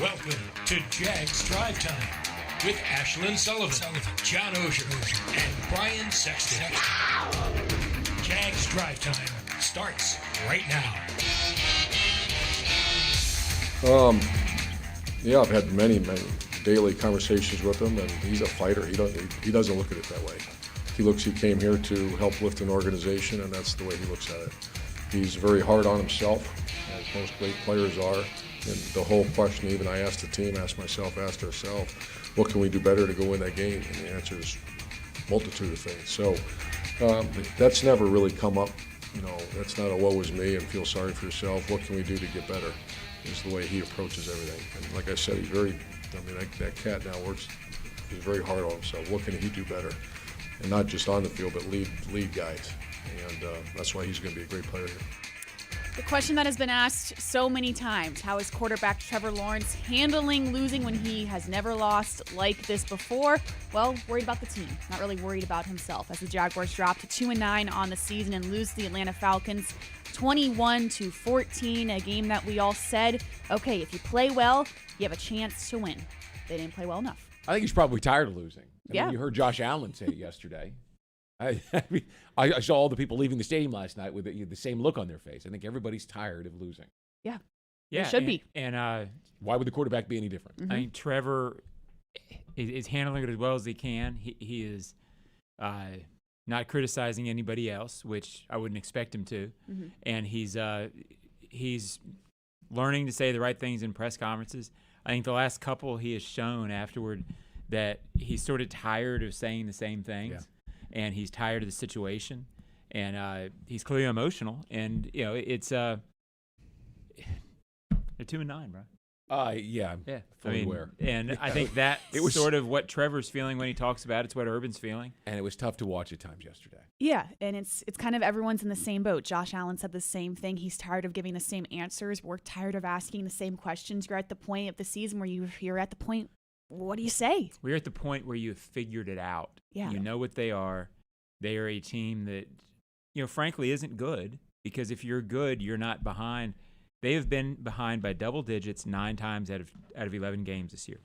Welcome to Jags Drive Time with Ashlyn Sullivan, John Oehser, and Brian Sexton. Jags Drive Time starts right now. Yeah, I've had many daily conversations with him, and he's a fighter. He doesn't look at it that way. He came here to help lift an organization, and that's the way he looks at it. He's very hard on himself, as most great players are. And the whole question, even I asked the team, asked myself, asked ourselves, what can we do better to go win that game? And the answer is multitude of things. So that's never really come up. You know, that's not a woe is me and feel sorry for yourself. What can we do to get better? Is the way he approaches everything. And like I said, he's very, that cat now works, he's very hard on himself. What can he do better? And not just on the field, but lead guys. And that's why he's going to be a great player here. The question that has been asked so many times, how is quarterback Trevor Lawrence handling losing when he has never lost like this before? Well, worried about the team, not really worried about himself, as the Jaguars dropped to 2-9 on the season and lose to the Atlanta Falcons 21-14, a game that we all said, okay, if you play well, you have a chance to win. They didn't play well enough. I think he's probably tired of losing. Yeah. I mean, you heard Josh Allen say it yesterday. I saw all the people leaving the stadium last night with the same look on their face. I think everybody's tired of losing. Yeah, it should be. And why would the quarterback be any different? Mm-hmm. I mean, Trevor is handling it as well as he can. He is not criticizing anybody else, which I wouldn't expect him to. Mm-hmm. And he's learning to say the right things in press conferences. I think the last couple he has shown afterward that he's sort of tired of saying the same things. Yeah. And he's tired of the situation, and he's clearly emotional. And you know, it's they're 2-9, bro. Yeah, fully aware. And I think that it was sort of what Trevor's feeling when he talks about it. It's what Urban's feeling, and it was tough to watch at times yesterday. Yeah, and it's kind of everyone's in the same boat. Josh Allen said the same thing. He's tired of giving the same answers. We're tired of asking the same questions. You're at the point of the season where you're at the point. What do you say? We're at the point where you've figured it out. Yeah. You know what they are. They are a team that, you know, frankly isn't good, because if you're good, you're not behind. They have been behind by double digits 9 times out of 11 games this year.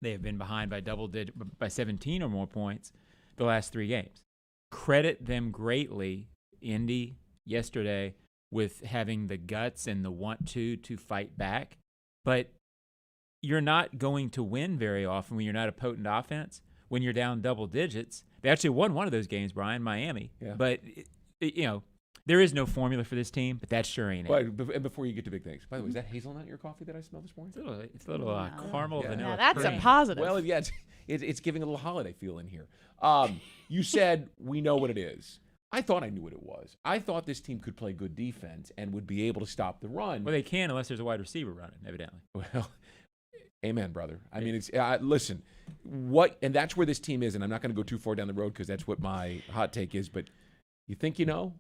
They have been behind by 17 or more points the last 3 games. Credit them greatly, Indy, yesterday, with having the guts and the want to fight back. But you're not going to win very often when you're not a potent offense, when you're down double digits. They actually won one of those games, Brian, Miami. Yeah. But, you know, there is no formula for this team, but that sure ain't it. Well, and before you get to big things, by the way, is that hazelnut in your coffee that I smelled this morning? It's a little caramel vanilla. Now that's cream. a positive. Well, yeah, it's giving a little holiday feel in here. You said we know what it is. I thought I knew what it was. I thought this team could play good defense and would be able to stop the run. Well, they can unless there's a wide receiver running, evidently. Well, amen, brother. I mean, it's listen, and that's where this team is, and I'm not going to go too far down the road because that's what my hot take is, but you think you know?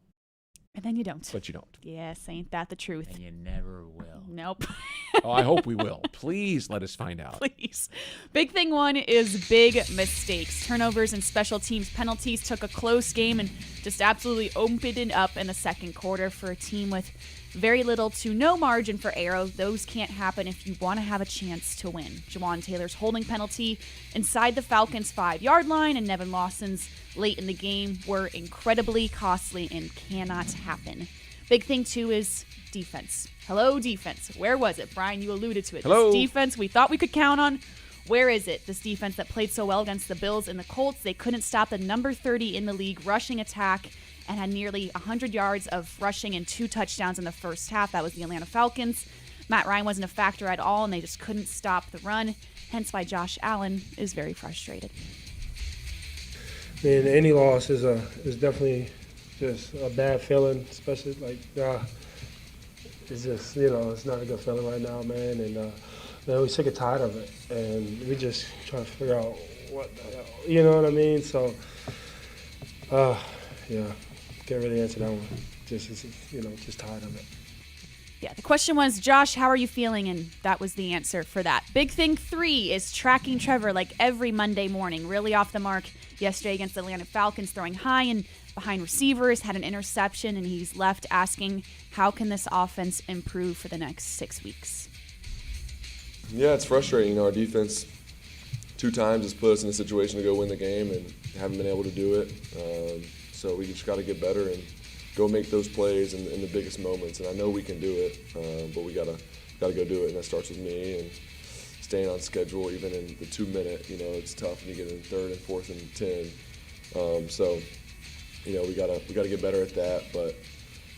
And then you don't. But you don't. Yes, ain't that the truth? And you never will. Nope. Oh, I hope we will. Please let us find out. Please. Big thing one is big mistakes. Turnovers and special teams penalties took a close game and just absolutely opened it up in the second quarter for a team with very little to no margin for error. Those can't happen if you want to have a chance to win. Jawan Taylor's holding penalty inside the Falcons' 5-yard line and Nevin Lawson's late in the game were incredibly costly and cannot happen. Big thing, too, is defense. Hello, defense. Where was it? Brian, you alluded to it. Hello. This defense we thought we could count on. Where is it? This defense that played so well against the Bills and the Colts, they couldn't stop the number 30 in the league rushing attack and had nearly 100 yards of rushing and 2 touchdowns in the first half. That was the Atlanta Falcons. Matt Ryan wasn't a factor at all, and they just couldn't stop the run, hence why Josh Allen is very frustrated. I mean, any loss is definitely just a bad feeling, especially it's just, you know, it's not a good feeling right now, man. And man, we're sick and tired of it, and we just trying to figure out what the hell, you know what I mean? So, yeah, can't really answer that one. Just tired of it. Yeah, the question was, Josh, how are you feeling? And that was the answer for that. Big thing 3 is tracking Trevor like every Monday morning. Really off the mark yesterday against the Atlanta Falcons, throwing high and behind receivers, had an interception, and he's left asking, how can this offense improve for the next 6 weeks? Yeah, it's frustrating. Our defense 2 times has put us in a situation to go win the game and haven't been able to do it. So we just got to get better and go make those plays in the biggest moments. And I know we can do it, but we gotta go do it, and that starts with me and staying on schedule. Even in the 2-minute, it's tough when you get in 3rd and 4th and 10. So we gotta get better at that, but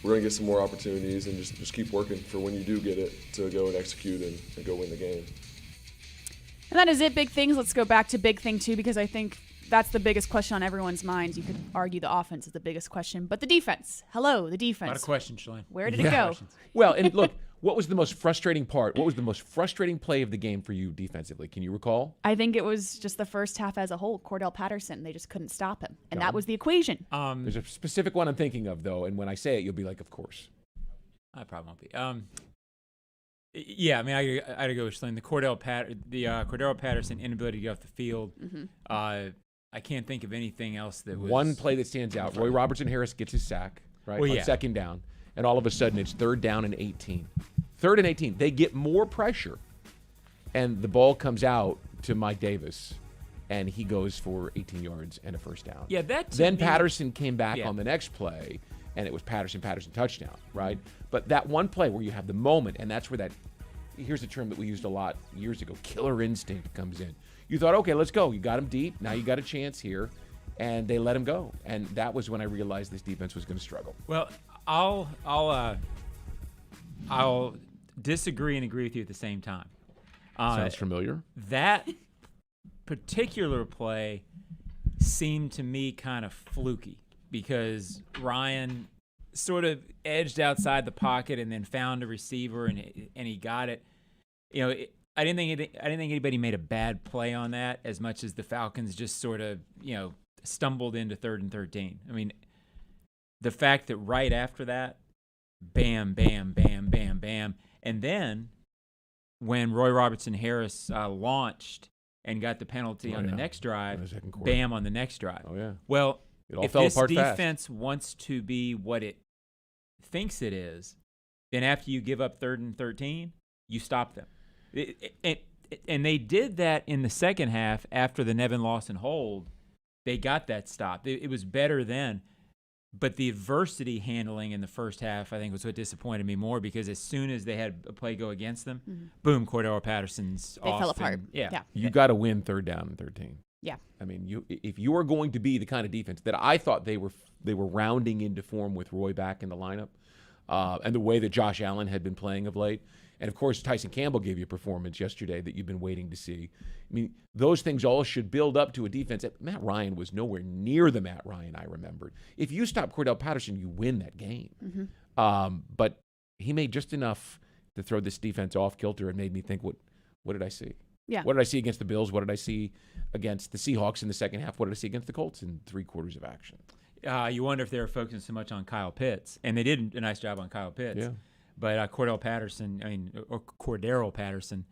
we're gonna get some more opportunities and just keep working for when you do get it to go and execute and go win the game. And that is it, big things. Let's go back to big thing 2, because I think that's the biggest question on everyone's minds. You could argue the offense is the biggest question, but the defense. Hello, the defense. A lot of questions, Shalane. Where did it go? Well, and look, what was the most frustrating part? What was the most frustrating play of the game for you defensively? Can you recall? I think it was just the first half as a whole. Cordell Patterson, they just couldn't stop him, and that was the equation. There's a specific one I'm thinking of, though, and when I say it, you'll be like, of course. I probably won't be. Yeah, I mean, I got to go with Shalane. The Cordell Patterson inability to get off the field. I can't think of anything else that was. One play that stands out. Roy Robertson-Harris gets his sack, right, Well, on yeah. 2nd down, and all of a sudden it's 3rd down and 18. 3rd and 18. They get more pressure, and the ball comes out to Mike Davis, and he goes for 18 yards and a 1st down. Yeah, that. Then Patterson came back Yeah. on the next play, and it was Patterson touchdown, right? But that one play where you have the moment, and that's where that, here's a term that we used a lot years ago, killer instinct comes in. You thought, okay, let's go. You got him deep. Now you got a chance here, and they let him go. And that was when I realized this defense was going to struggle. Well, I'll disagree and agree with you at the same time. Sounds familiar. That particular play seemed to me kind of fluky because Ryan sort of edged outside the pocket and then found a receiver and he got it. I didn't think anybody made a bad play on that as much as the Falcons just sort of stumbled into 3rd and 13. I mean, the fact that right after that, bam, bam, bam, bam, bam, and then when Roy Robertson-Harris launched and got the penalty on the next drive, bam on the next drive. Oh, yeah. Well, It all if fell this apart defense fast. wants to be what it thinks it is, then after you give up 3rd and 13, you stop them. And they did that in the second half after the Nevin Lawson hold. They got that stop. It was better then. But the adversity handling in the first half, I think, was what disappointed me more because as soon as they had a play go against them, boom, Cordell Patterson's They off. fell apart. And, yeah. You got to win 3rd down and 13. Yeah. I mean, if you are going to be the kind of defense that I thought they were rounding into form with Roy back in the lineup, and the way that Josh Allen had been playing of late, and of course Tyson Campbell gave you a performance yesterday that you've been waiting to see. I mean, those things all should build up to a defense. Matt Ryan was nowhere near the Matt Ryan I remembered. If you stop Cordell Patterson, you win that game. But he made just enough to throw this defense off kilter and made me think, what did I see? Yeah. What did I see against the Bills? What did I see against the Seahawks in the second half? What did I see against the Colts in 3 quarters of action? You wonder if they were focusing so much on Kyle Pitts, and they did a nice job on Kyle Pitts. Yeah. But Cordell Patterson, or Cordero Patterson,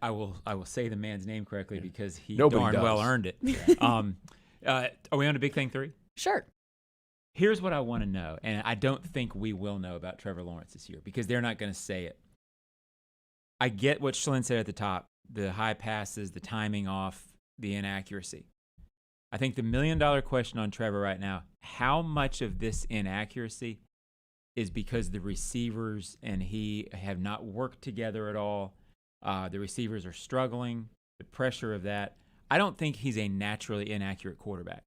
I will say the man's name correctly because he Nobody darn well does. earned it. Are we on to big thing 3? Sure. Here's what I want to know, and I don't think we will know about Trevor Lawrence this year because they're not going to say it. I get what Shalane said at the top, the high passes, the timing off, the inaccuracy. I think the $1 million question on Trevor right now, how much of this inaccuracy is because the receivers and he have not worked together at all? The receivers are struggling, the pressure of that. I don't think he's a naturally inaccurate quarterback.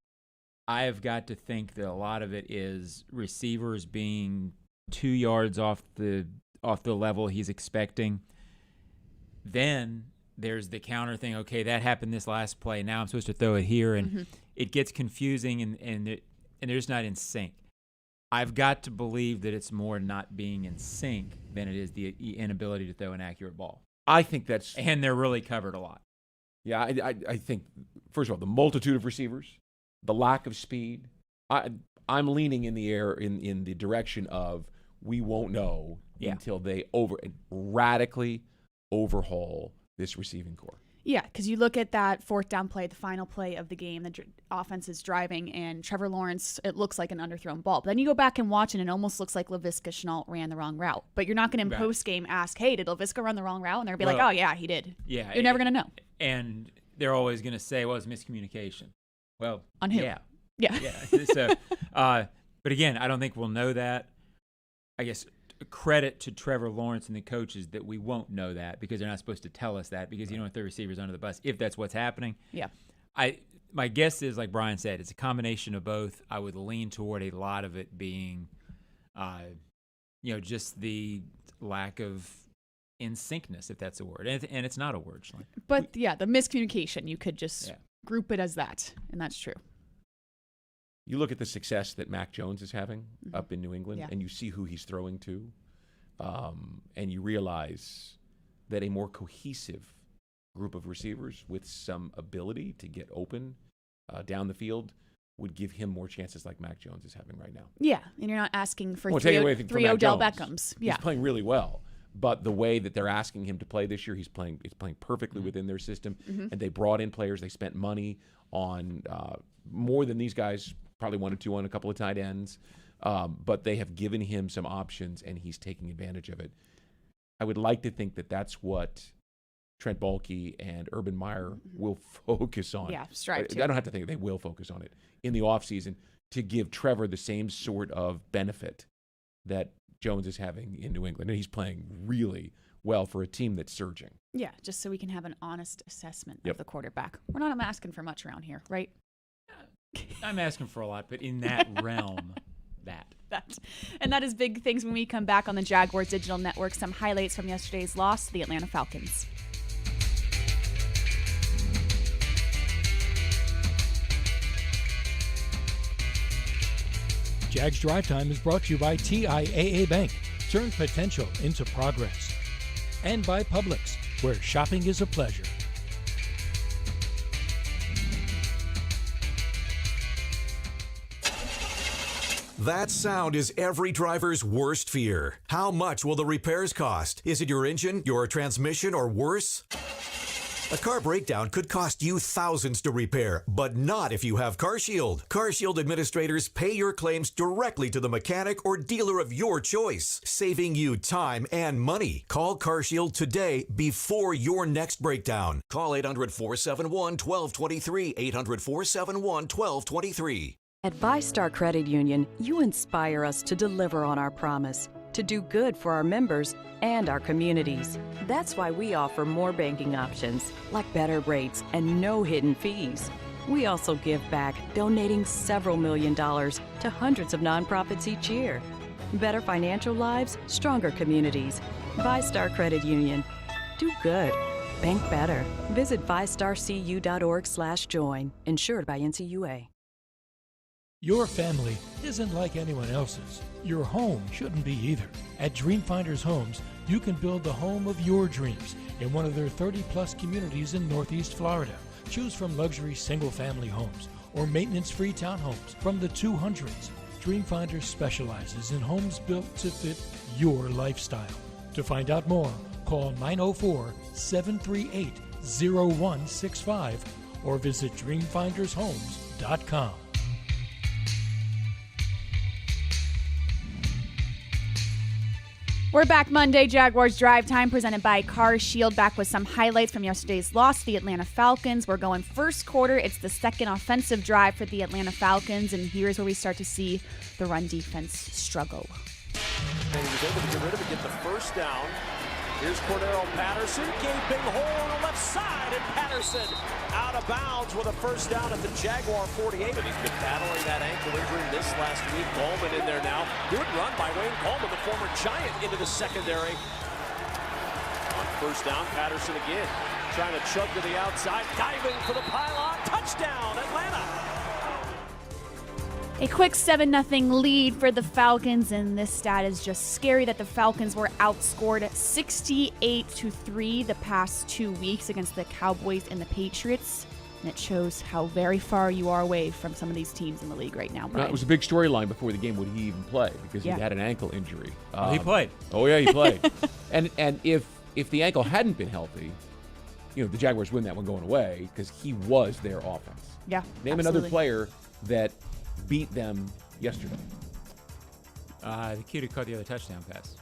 I have got to think that a lot of it is receivers being 2 yards off the level he's expecting. Then there's the counter thing. Okay, that happened this last play. Now I'm supposed to throw it here, and it gets confusing, and they're just not in sync. I've got to believe that it's more not being in sync than it is the inability to throw an accurate ball. I think that's And they're really covered a lot. Yeah, I think, first of all, the multitude of receivers, the lack of speed. I'm leaning in the air in the direction of we won't know until they radically overhaul this receiving core. Yeah, because you look at that fourth down play, the final play of the game, the offense is driving, and Trevor Lawrence, it looks like an underthrown ball. But then you go back and watch, and it almost looks like Laviska Shenault ran the wrong route. But you're not going to in post-game ask, hey, did Laviska run the wrong route? And they're going to be like, oh, yeah, he did. Yeah. You're never going to know. And they're always going to say, well, it's miscommunication. Well, on who? Yeah. Yeah. Yeah. So, but again, I don't think we'll know that. I guess credit to Trevor Lawrence and the coaches that we won't know that because they're not supposed to tell us that because you don't want the receivers under the bus if that's what's happening. Yeah. My guess is, like Brian said, it's a combination of both. I would lean toward a lot of it being, just the lack of in syncness, if that's a word. And it's not a word. But, the miscommunication, you could just group it as that, and that's true. You look at the success that Mac Jones is having up in New England, and you see who he's throwing to, and you realize that a more cohesive group of receivers with some ability to get open down the field would give him more chances like Mac Jones is having right now. Yeah, and you're not asking for three Odell Beckhams. Yeah. He's playing really well, but the way that they're asking him to play this year, he's playing perfectly within their system, and they brought in players. They spent money on more than these guys probably wanted to on a couple of tight ends, but they have given him some options, and he's taking advantage of it. I would like to think that that's what Trent Baalke and Urban Meyer will focus on. Yeah, strive to. I don't have to think they will focus on it in the offseason to give Trevor the same sort of benefit that Jones is having in New England. And he's playing really well for a team that's surging. Yeah, just so we can have an honest assessment of the quarterback. We're not asking for much around here, right? I'm asking for a lot, but in that realm, And that is big things when we come back on the Jaguars Digital Network. Some highlights from yesterday's loss to the Atlanta Falcons. Jags Drive Time is brought to you by TIAA Bank. Turn potential into progress. And by Publix, where shopping is a pleasure. That sound is every driver's worst fear. How much will the repairs cost? Is it your engine, your transmission, or worse? A car breakdown could cost you thousands to repair, but not if you have CarShield. CarShield administrators pay your claims directly to the mechanic or dealer of your choice, saving you time and money. Call CarShield today before your next breakdown. Call 800-471-1223, 800-471-1223. At VyStar Credit Union, you inspire us to deliver on our promise, to do good for our members and our communities. That's why we offer more banking options, like better rates and no hidden fees. We also give back, donating several $1 million to hundreds of nonprofits each year. Better financial lives, stronger communities. VyStar Credit Union. Do good. Bank better. Visit vystarcu.org/join. Insured by NCUA. Your family isn't like anyone else's. Your home shouldn't be either. At Dreamfinders Homes, you can build the home of your dreams in one of their 30-plus communities in Northeast Florida. Choose from luxury single-family homes or maintenance-free townhomes from the 200s. Dreamfinders specializes in homes built to fit your lifestyle. To find out more, call 904-738-0165 or visit dreamfindershomes.com. We're back Monday, Jaguars Drive Time, presented by CarShield, back with some highlights from yesterday's loss to the Atlanta Falcons. We're going first quarter. It's the second offensive drive for the Atlanta Falcons, and here's where we start to see the run defense struggle. And he was able to get rid of it, get the first down. Here's Cordero Patterson, gaping hole on the left side, and Patterson out of bounds with a first down at the Jaguar 48. But he's been battling that ankle injury this last week. Coleman in there now. Good run by Wayne Coleman, the former Giant, into the secondary. On first down, Patterson again, trying to chug to the outside, diving for the pylon. Touchdown, Atlanta. A quick 7-0 lead for the Falcons, and this stat is just scary that the Falcons were outscored 68-3 the past 2 weeks against the Cowboys and the Patriots. And it shows how very far you are away from some of these teams in the league right now, Brian. It was a big storyline before the game. Would he even play? Because he had an ankle injury. He played. Oh, yeah, he played. and if the ankle hadn't been healthy, the Jaguars win that one going away because he was their offense. Yeah. Name another player that beat them yesterday. The kid who caught the other touchdown pass.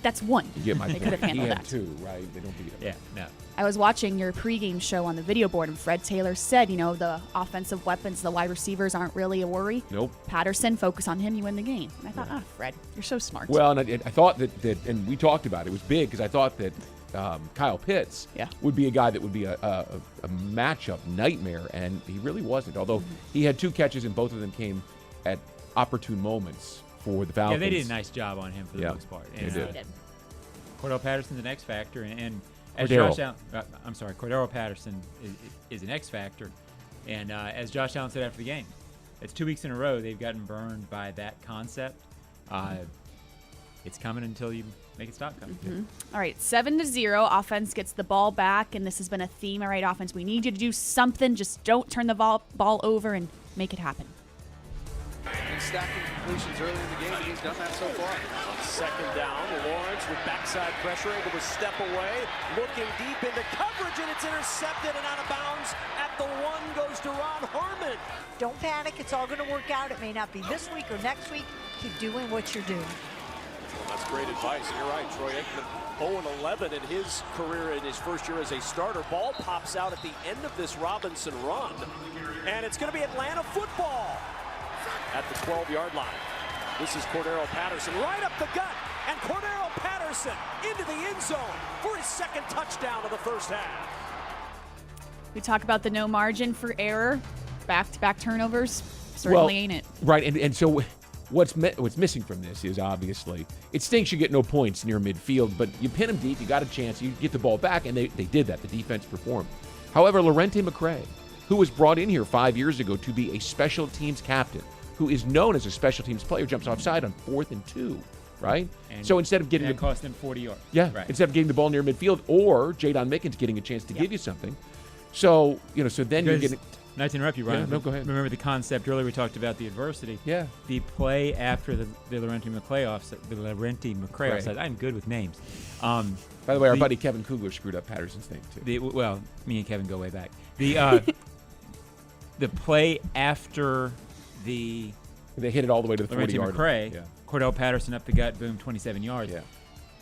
That's one. You get my They could have handled he had that. 2, right? They don't beat him. Yeah, no. I was watching your pregame show on the video board, and Fred Taylor said, the offensive weapons, the wide receivers aren't really a worry. Nope. Patterson, focus on him, you win the game. And I thought, Fred, you're so smart. Well, and I thought that, and we talked about it, it was big because I thought that Kyle Pitts would be a guy that would be a matchup nightmare, and he really wasn't. Although he had 2 catches, and both of them came at opportune moments for the Falcons. Yeah, they did a nice job on him for the most part. And, they did. Cordell Patterson's an X factor, and as Cordero. Josh Allen, Cordero Patterson is an X factor, and as Josh Allen said after the game, it's 2 weeks in a row they've gotten burned by that concept. It's coming until you make it stop coming. Mm-hmm. All right, 7-0. Offense gets the ball back, and this has been a theme. All right, offense, we need you to do something. Just don't turn the ball over and make it happen. And stacking completions early in the game, and he's done that so far. On second down, Lawrence with backside pressure, able to step away, looking deep into coverage, and it's intercepted and out of bounds. At the 1 goes to Ron Harmon. Don't panic. It's all going to work out. It may not be this week or next week. Keep doing what you're doing. Well, that's great advice. And you're right, Troy Aikman, 0-11 in his career in his first year as a starter. Ball pops out at the end of this Robinson run, and it's going to be Atlanta football at the 12-yard line. This is Cordero Patterson right up the gut, and Cordero Patterson into the end zone for his second touchdown of the first half. We talk about the no margin for error, back-to-back turnovers. Certainly ain't it. Right, and so what's missing from this is obviously it stinks you get no points near midfield, but you pin them deep, you got a chance, you get the ball back, and they did that. The defense performed. However, Lorente McCray, who was brought in here 5 years ago to be a special teams captain, who is known as a special teams player, jumps offside on 4th and 2, right? And so instead of getting that cost them 40 yards. Yeah, right. instead of getting the ball near midfield, or Jadon Mickens getting a chance to give you something. So, so then you're getting... Not to interrupt you, Ryan. Yeah, no, go ahead. Remember the concept earlier we talked about the adversity. Yeah. The play after the Lorente McCray offside. I'm good with names. By the way, our buddy Kevin Kugler screwed up Patterson's name, too. Well, me and Kevin go way back. The play after the... They hit it all the way to the 40-yard line. McCray, Cordell Patterson up the gut, boom, 27 yards. Yeah.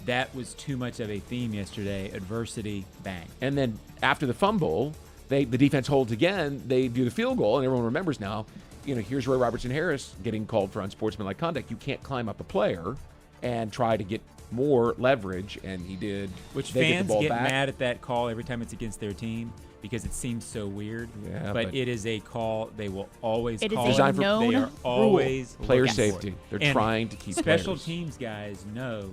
That was too much of a theme yesterday. Adversity, bang. And then after the fumble, the defense holds again. They do the field goal, and everyone remembers now, here's Roy Robertson-Harris getting called for unsportsmanlike conduct. You can't climb up a player and try to get more leverage, and he did. Which they fans get, the ball get back. mad at that call every time it's against their team because it seems so weird. Yeah, but it is a call they will always it call. Is a known they are always player looking for safety. it. They're And trying to keep special players. teams guys know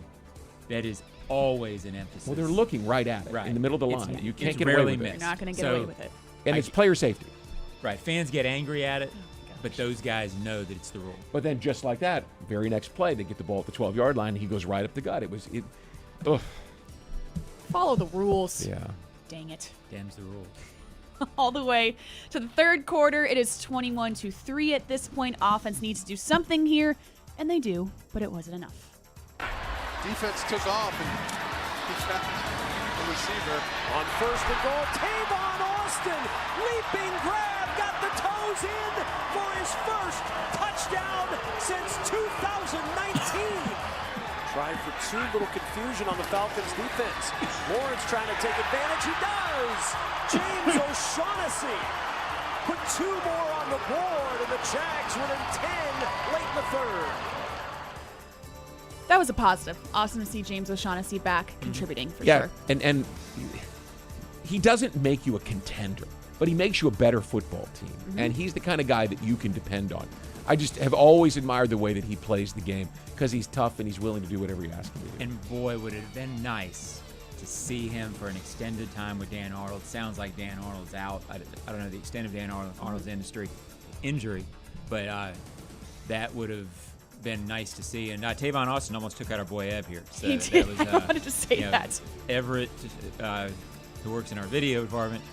that is always an emphasis. Well, they're looking right at it in the middle of the line. You can't get away with You're it. not going to get away with it. And it's player safety. Right. Fans get angry at it, but those guys know that it's the rule. But then just like that, very next play, they get the ball at the 12-yard line, and he goes right up the gut. Ugh. Follow the rules. Yeah. Dang it. Damns the rules. All the way to the third quarter. It is 21-3 at this point. Offense needs to do something here, and they do, but it wasn't enough. Defense took off, and he found the receiver. On first and goal, Tavon Austin, leaping grab, got the toes in for his first touchdown since 2019. Tried for 2, little confusion on the Falcons defense. Lawrence trying to take advantage, he does. James O'Shaughnessy put 2 more on the board, and the Jags within 10 late in the third. That was a positive. Awesome to see James O'Shaughnessy back contributing for sure. And he doesn't make you a contender, but he makes you a better football team. And he's the kind of guy that you can depend on. I just have always admired the way that he plays the game because he's tough and he's willing to do whatever you ask him to do. And boy, would it have been nice to see him for an extended time with Dan Arnold. Sounds like Dan Arnold's out. I don't know the extent of Dan Arnold's injury, but that would have been nice to see. And Tavon Austin almost took out our boy Eb here. So he did. That was, I wanted to say that. Everett, who works in our video department,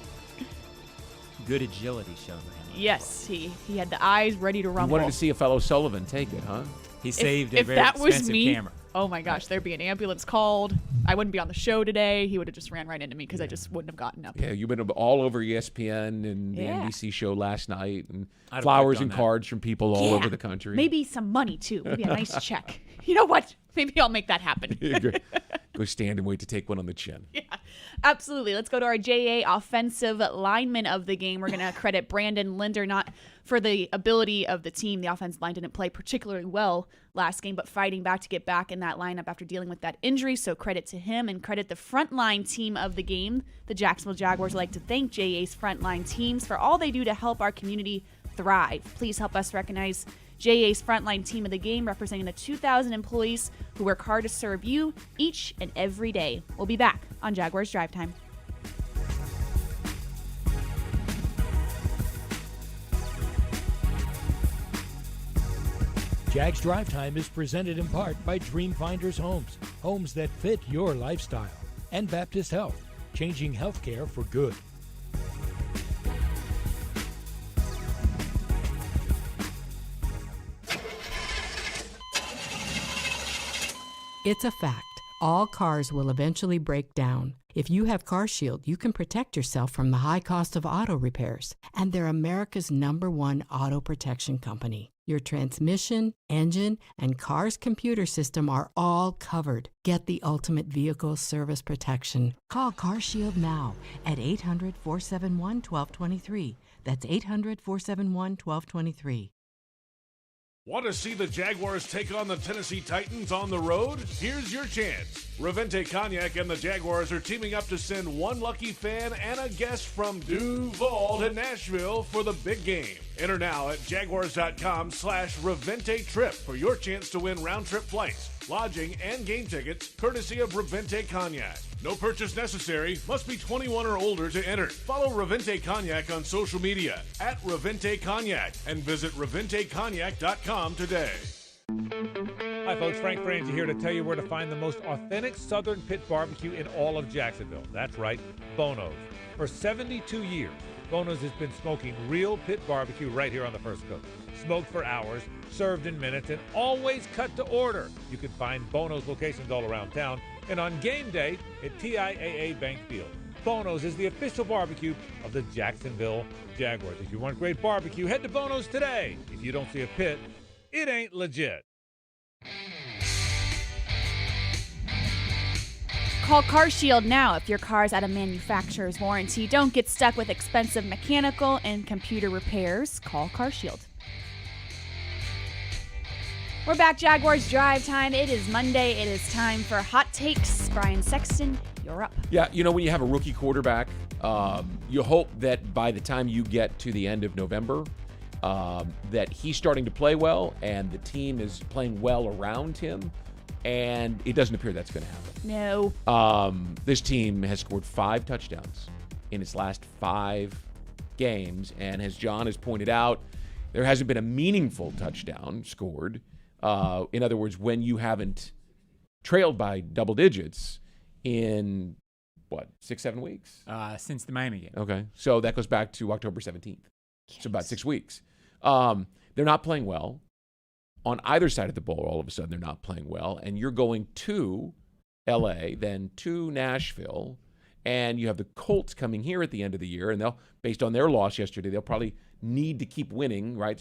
good agility shown by him. Yes, he had the eyes ready to rumble. You wanted to see a fellow Sullivan take it, huh? He saved a if very that was expensive me, camera. oh my gosh, there'd be an ambulance called. I wouldn't be on the show today. He would have just ran right into me because I just wouldn't have gotten up. Yeah, you've been all over ESPN and the Yeah. NBC show last night, and I'd have flowers clicked on and that. cards from people all over the country. Maybe some money, too. Maybe a nice check. You know what? Maybe I'll make that happen. Go stand and wait to take one on the chin. Yeah, absolutely. Let's go to our JA offensive lineman of the game. We're going to credit Brandon Linder, not for the ability of the team. The offensive line didn't play particularly well last game, but fighting back to get back in that lineup after dealing with that injury. So credit to him and credit the frontline team of the game. The Jacksonville Jaguars would like to thank JA's frontline teams for all they do to help our community thrive. Please help us recognize JA's frontline team of the game, representing the 2,000 employees who work hard to serve you each and every day. We'll be back on Jaguars Drive Time. Jags Drive Time is presented in part by Dreamfinders Homes, homes that fit your lifestyle, and Baptist Health, changing healthcare for good. It's a fact. All cars will eventually break down. If you have CarShield, you can protect yourself from the high cost of auto repairs. And they're America's #1 auto protection company. Your transmission, engine, and car's computer system are all covered. Get the ultimate vehicle service protection. Call CarShield now at 800-471-1223. That's 800-471-1223. Want to see the Jaguars take on the Tennessee Titans on the road? Here's your chance. Revente Cognac and the Jaguars are teaming up to send one lucky fan and a guest from Duval to Nashville for the big game. Enter now at jaguars.com/Revente Trip for your chance to win round-trip flights, lodging, and game tickets courtesy of Revente Cognac. No purchase necessary. Must be 21 or older to enter. Follow Revente Cognac on social media at Revente Cognac and visit ReventeCognac.com today. Hi folks, Frank Frangie here to tell you where to find the most authentic Southern Pit barbecue in all of Jacksonville. That's right, Bono's. For 72 years, Bono's has been smoking real pit barbecue right here on the First Coast. Smoked for hours, served in minutes, and always cut to order. You can find Bono's locations all around town and on game day at TIAA Bank Field. Bono's is the official barbecue of the Jacksonville Jaguars. If you want great barbecue, head to Bono's today. If you don't see a pit, it ain't legit. Call CarShield now if your car's out of manufacturer's warranty. Don't get stuck with expensive mechanical and computer repairs. Call CarShield. We're back, Jaguars Drive Time. It is Monday. It is time for Hot Takes. Brian Sexton, you're up. Yeah, you know, when you have a rookie quarterback, you hope that by the time you get to the end of November, that he's starting to play well and the team is playing well around him, and it doesn't appear that's going to happen. No. This team has scored 5 touchdowns in its last 5 games, and as John has pointed out, there hasn't been a meaningful touchdown scored. In other words, when you haven't trailed by double digits in, 6-7 weeks? Since the Miami game. Okay. So that goes back to October 17th. Yes. So about 6 weeks. They're not playing well. On either side of the ball, all of a sudden, they're not playing well. And you're going to L.A., then to Nashville, and you have the Colts coming here at the end of the year, and they'll, based on their loss yesterday, they'll probably need to keep winning, right?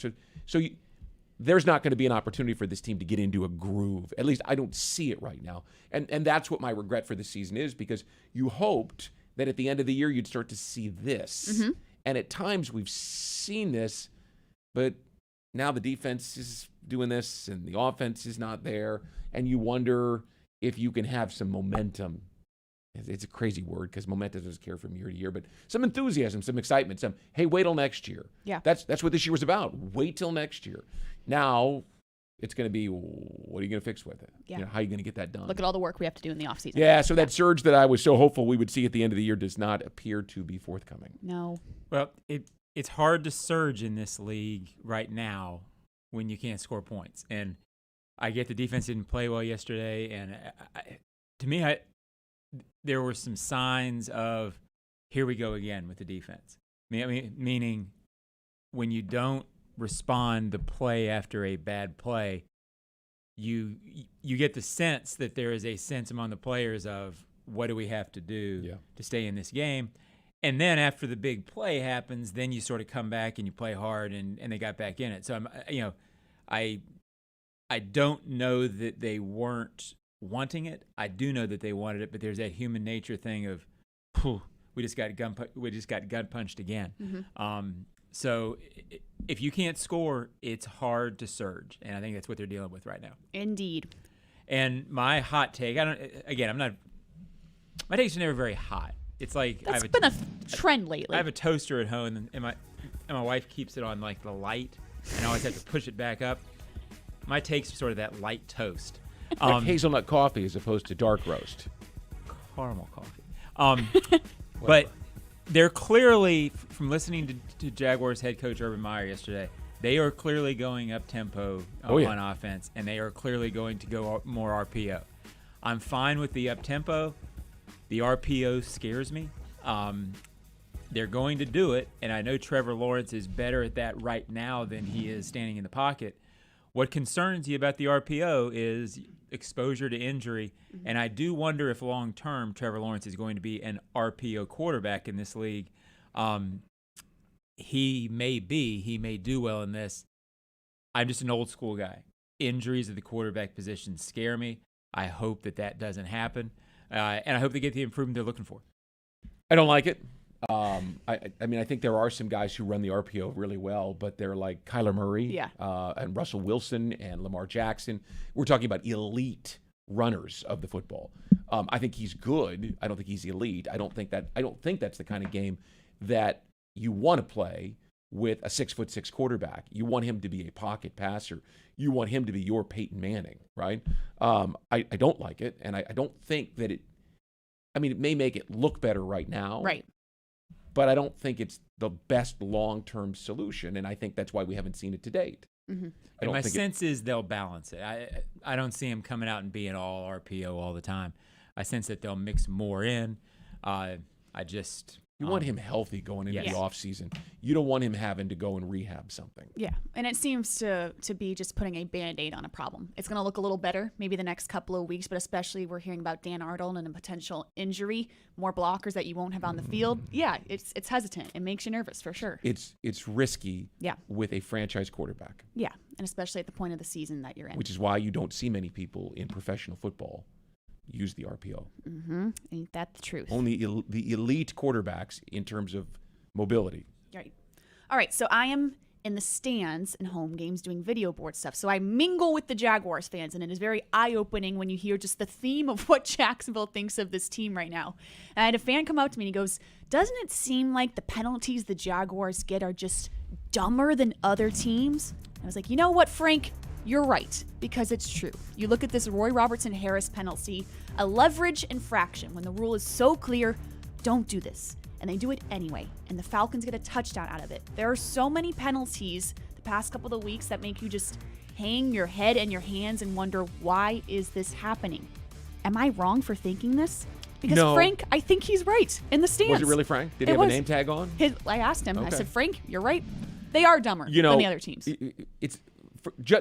There's not going to be an opportunity for this team to get into a groove. At least I don't see it right now. And that's what my regret for the season is, because you hoped that at the end of the year you'd start to see this. Mm-hmm. And at times we've seen this, but now the defense is doing this and the offense is not there. And you wonder if you can have some momentum. It's a crazy word because momentum doesn't carry from year to year, but some enthusiasm, some excitement, some, hey, wait till next year. Yeah. That's what this year was about. Wait till next year. Now it's going to be, what are you going to fix with it? Yeah. How are you going to get that done? Look at all the work we have to do in the offseason. Yeah, so that surge that I was so hopeful we would see at the end of the year does not appear to be forthcoming. No. Well, it's hard to surge in this league right now when you can't score points. And I get the defense didn't play well yesterday, and to me, there were some signs of here we go again with the defense. Meaning when you don't respond to play after a bad play, you get the sense that there is a sense among the players of what do we have to do to stay in this game. And then after the big play happens, then you sort of come back and you play hard, and they got back in it. So I don't know that they weren't wanting it. I do know that they wanted it, but there's that human nature thing of, we just got gut punched again. So if you can't score, it's hard to surge, and I think that's what they're dealing with right now. Indeed. And my hot take, my takes are never very hot. It's like that's been a trend lately. I have a toaster at home, and my wife keeps it on like the light, and I always have to push it back up. My takes are sort of that light toast. Like hazelnut coffee as opposed to dark roast. Caramel coffee. But they're clearly, from listening to Jaguars head coach Urban Meyer yesterday, they are clearly going up tempo on offense, and they are clearly going to go more RPO. I'm fine with the up tempo. The RPO scares me. They're going to do it, and I know Trevor Lawrence is better at that right now than he is standing in the pocket. What concerns you about the RPO is exposure to injury, and I do wonder if long-term Trevor Lawrence is going to be an RPO quarterback in this league. He may do well in this. I'm just an old-school guy. Injuries at the quarterback position scare me. I hope that doesn't happen, and I hope they get the improvement they're looking for. I don't like it. I think there are some guys who run the RPO really well, but they're like Kyler Murray and Russell Wilson and Lamar Jackson. We're talking about elite runners of the football. I think he's good. I don't think he's elite. I don't think that's the kind of game that you want to play with a 6'6" quarterback. You want him to be a pocket passer. You want him to be your Peyton Manning, right? I don't like it, and I don't think that it may make it look better right now. Right. But I don't think it's the best long-term solution, and I think that's why we haven't seen it to date. And my sense is they'll balance it. I don't see him coming out and being all RPO all the time. I sense that they'll mix more in. You want him healthy going into the offseason. You don't want him having to go and rehab something. Yeah, and it seems to be just putting a Band-Aid on a problem. It's going to look a little better maybe the next couple of weeks, but especially we're hearing about Dan Arnold and a potential injury, more blockers that you won't have on the field. Yeah, it's hesitant. It makes you nervous for sure. It's risky with a franchise quarterback. Yeah, and especially at the point of the season that you're in. Which is why you don't see many people in professional football use the RPO. Ain't that the truth? Only the elite quarterbacks in terms of mobility. Right. All right, so I am in the stands in home games doing video board stuff. So I mingle with the Jaguars fans, and it is very eye-opening when you hear just the theme of what Jacksonville thinks of this team right now. And I had a fan come out to me and he goes, doesn't it seem like the penalties the Jaguars get are just dumber than other teams? And I was like, you know what, Frank? You're right, because it's true. You look at this Roy Robertson-Harris penalty, a leverage infraction when the rule is so clear, don't do this. And they do it anyway, and the Falcons get a touchdown out of it. There are so many penalties the past couple of weeks that make you just hang your head and your hands and wonder, why is this happening? Am I wrong for thinking this? Because no. Frank, I think he's right in the stands. Was it really Frank? Did he have a name tag on? I asked him. Okay. I said, Frank, you're right. They are dumber than the other teams. It's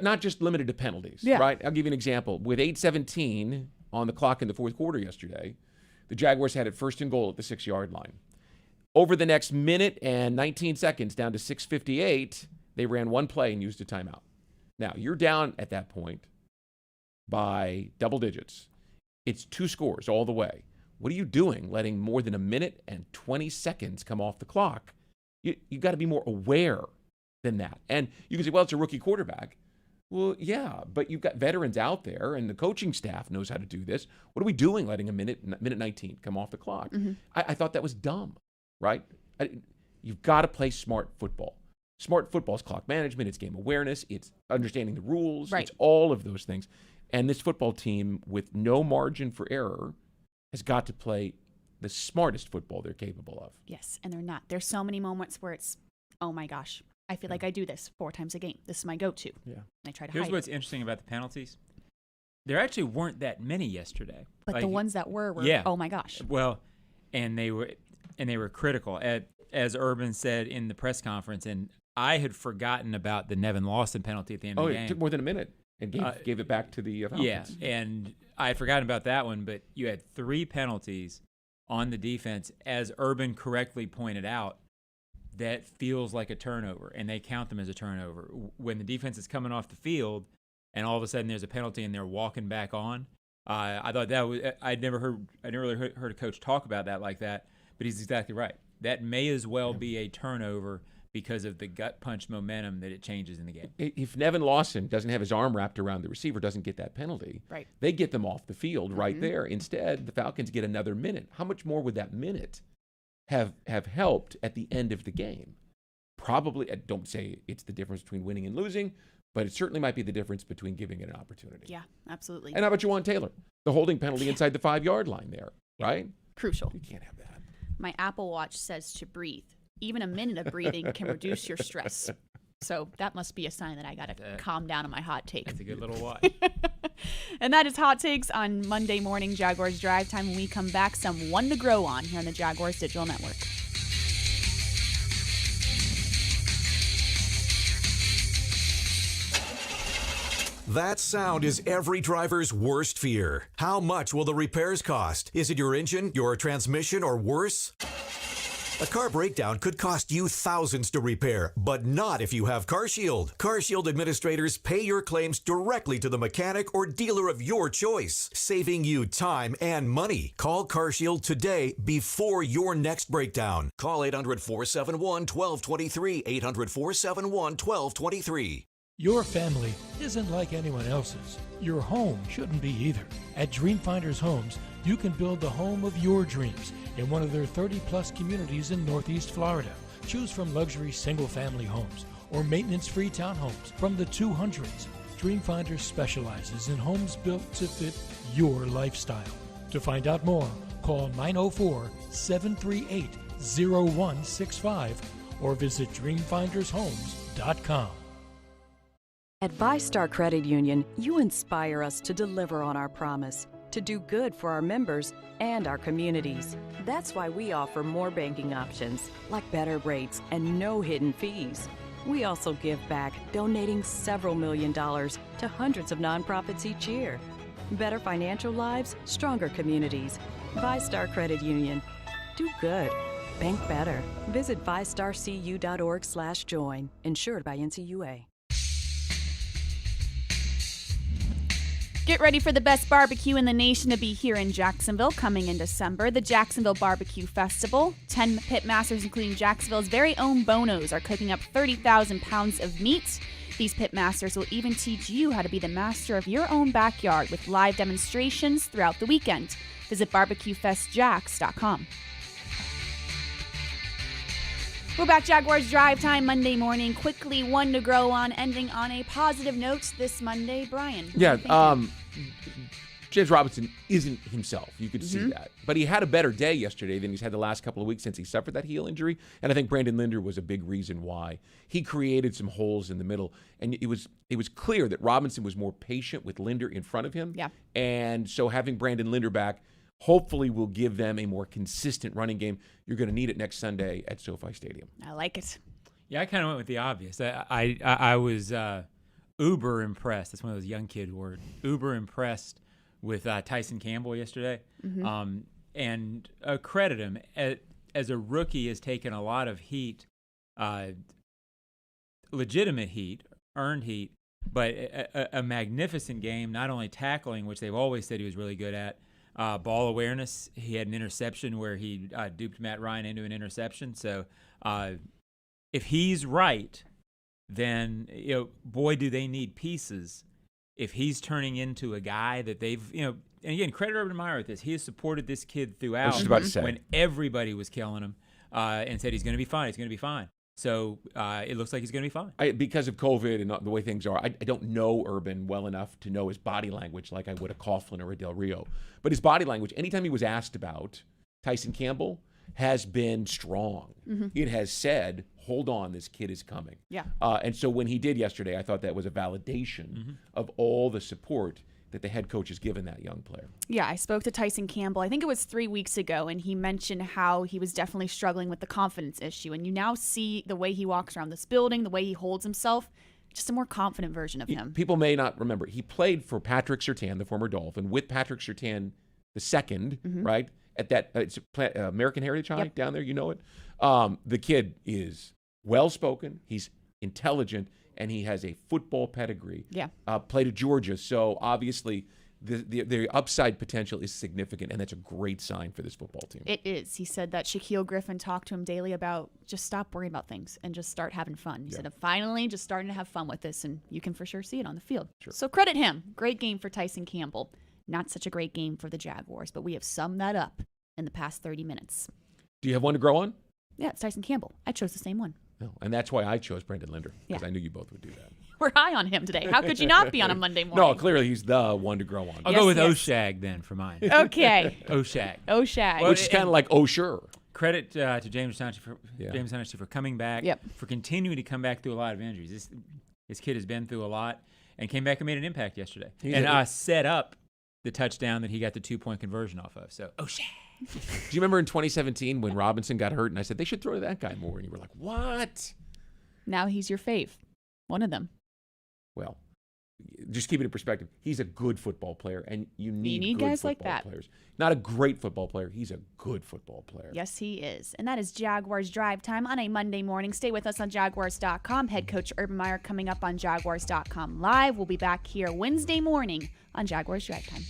not just limited to penalties, right? I'll give you an example. With 8:17 on the clock in the fourth quarter yesterday, the Jaguars had it 1st and goal at the 6-yard line. Over the next minute and 19 seconds, down to 6:58, they ran one play and used a timeout. Now, you're down at that point by double digits. It's 2 scores all the way. What are you doing letting more than a minute and 20 seconds come off the clock? You got to be more aware than that. And you can say, well, it's a rookie quarterback. Well, yeah, but you've got veterans out there, and the coaching staff knows how to do this. What are we doing letting a minute 19 come off the clock? I thought that was dumb, right? You've got to play smart football. Smart football is clock management, it's game awareness, it's understanding the rules, it's all of those things. And this football team, with no margin for error, has got to play the smartest football they're capable of. Yes, and they're not. There's so many moments where it's, oh my gosh, I feel like I do this 4 times a game. This is my go-to. Yeah. And I try to Here's hide what's it. interesting about the penalties. There actually weren't that many yesterday. But the ones that were oh my gosh. Well, and they were critical. As Urban said in the press conference, and I had forgotten about the Nevin Lawson penalty at the end of the game. It took more than a minute. and gave it back to the Falcons. Yeah, and I had forgotten about that one, but you had 3 penalties on the defense. As Urban correctly pointed out, that feels like a turnover, and they count them as a turnover. When the defense is coming off the field and all of a sudden there's a penalty and they're walking back on, I thought that was – I never really heard a coach talk about that like that, but he's exactly right. That may as well be a turnover because of the gut punch momentum that it changes in the game. If Nevin Lawson doesn't have his arm wrapped around the receiver, doesn't get that penalty, right, they get them off the field right there. Instead, the Falcons get another minute. How much more would that minute have helped at the end of the game? Probably, I don't say it's the difference between winning and losing, but it certainly might be the difference between giving it an opportunity. Yeah, absolutely. And how about Juwan Taylor? The holding penalty inside the 5-yard line there, right? Crucial. You can't have that. My Apple Watch says to breathe. Even a minute of breathing can reduce your stress. So that must be a sign that I got to calm down on my hot take. That's a good little watch. And that is Hot Takes on Monday morning Jaguars Drive Time. When we come back, some one to grow on here on the Jaguars Digital Network. That sound is every driver's worst fear. How much will the repairs cost? Is it your engine, your transmission, or worse? A car breakdown could cost you thousands to repair, but not if you have CarShield. CarShield administrators pay your claims directly to the mechanic or dealer of your choice, saving you time and money. Call CarShield today before your next breakdown. Call 800-471-1223, 800-471-1223. Your family isn't like anyone else's. Your home shouldn't be either. At Dreamfinders Homes, you can build the home of your dreams in one of their 30-plus communities in Northeast Florida. Choose from luxury single-family homes or maintenance-free townhomes from the 200s. Dreamfinders specializes in homes built to fit your lifestyle. To find out more, call 904-738-0165 or visit dreamfindershomes.com. At VyStar Credit Union, you inspire us to deliver on our promise, to do good for our members and our communities. That's why we offer more banking options, like better rates and no hidden fees. We also give back, donating several $1 million to hundreds of nonprofits each year. Better financial lives, stronger communities. VyStar Credit Union. Do good. Bank better. Visit vystarcu.org/join. Insured by NCUA. Get ready for the best barbecue in the nation to be here in Jacksonville coming in December. The Jacksonville Barbecue Festival. 10 pit masters, including Jacksonville's very own Bonos, are cooking up 30,000 pounds of meat. These pit masters will even teach you how to be the master of your own backyard with live demonstrations throughout the weekend. Visit barbecuefestjax.com. We're back, Jaguars Drive Time Monday morning. Quickly, one to grow on, ending on a positive note this Monday. Brian. Yeah, James Robinson isn't himself. You could see that. But he had a better day yesterday than he's had the last couple of weeks since he suffered that heel injury. And I think Brandon Linder was a big reason why. He created some holes in the middle. And it was clear that Robinson was more patient with Linder in front of him. Yeah. And so having Brandon Linder back hopefully will give them a more consistent running game. You're going to need it next Sunday at SoFi Stadium. I like it. Yeah, I kind of went with the obvious. I was uber impressed. That's one of those young kid words. Uber impressed with Tyson Campbell yesterday. And credit him. As a rookie, has taken a lot of heat, legitimate heat, earned heat, but a magnificent game, not only tackling, which they've always said he was really good at, ball awareness. He had an interception where he duped Matt Ryan into an interception. So if he's right, then boy, do they need pieces. If he's turning into a guy that they've and again, credit Urban Meyer with this. He has supported this kid throughout. I was just about to say. When everybody was killing him and said he's going to be fine. He's going to be fine. So it looks like he's going to be fine. Because of COVID and the way things are, I don't know Urban well enough to know his body language like I would a Coughlin or a Del Rio. But his body language, anytime he was asked about Tyson Campbell, has been strong. It has said, hold on, this kid is coming. Yeah. And so when he did yesterday, I thought that was a validation of all the support that the head coach has given that young player. Yeah, I spoke to Tyson Campbell, I think it was 3 weeks ago, and he mentioned how he was definitely struggling with the confidence issue. And you now see the way he walks around this building, the way he holds himself. just a more confident version of him. People may not remember. He played for Patrick Surtain, the former Dolphin, with Patrick Surtain the second, right? At that it's American Heritage High down there, you know it. The kid is well-spoken. He's intelligent, and he has a football pedigree. Yeah. Played at Georgia, so obviously the upside potential is significant, and that's a great sign for this football team. It is. He said that Shaquille Griffin talked to him daily about just stop worrying about things and just start having fun. He said, I'm finally just starting to have fun with this, and you can for sure see it on the field. Sure. So credit him. Great game for Tyson Campbell. Not such a great game for the Jaguars, but we have summed that up in the past 30 minutes. Do you have one to grow on? Yeah, it's Tyson Campbell. I chose the same one. No, and that's why I chose Brendan Linder, because I knew you both would do that. We're high on him today. How could you not be on a Monday morning? No, clearly he's the one to grow on. I'll go with Oshag then for mine. Okay. Oshag. Oshag. Which is kind of like Oehser. Credit to James Hennessy for coming back, for continuing to come back through a lot of injuries. This kid has been through a lot and came back and made an impact yesterday. Set up the touchdown that he got the 2-point conversion off of. So, Oshag. Do you remember in 2017 when Robinson got hurt and I said they should throw to that guy more? And you were like, what? Now he's your fave. One of them. Well, just keep it in perspective. He's a good football player, and you need good guys football like that. players. Not a great football player. He's a good football player. Yes, he is. And that is Jaguars Drive Time on a Monday morning. Stay with us on Jaguars.com. Head coach Urban Meyer coming up on Jaguars.com Live. We'll be back here Wednesday morning on Jaguars Drive Time.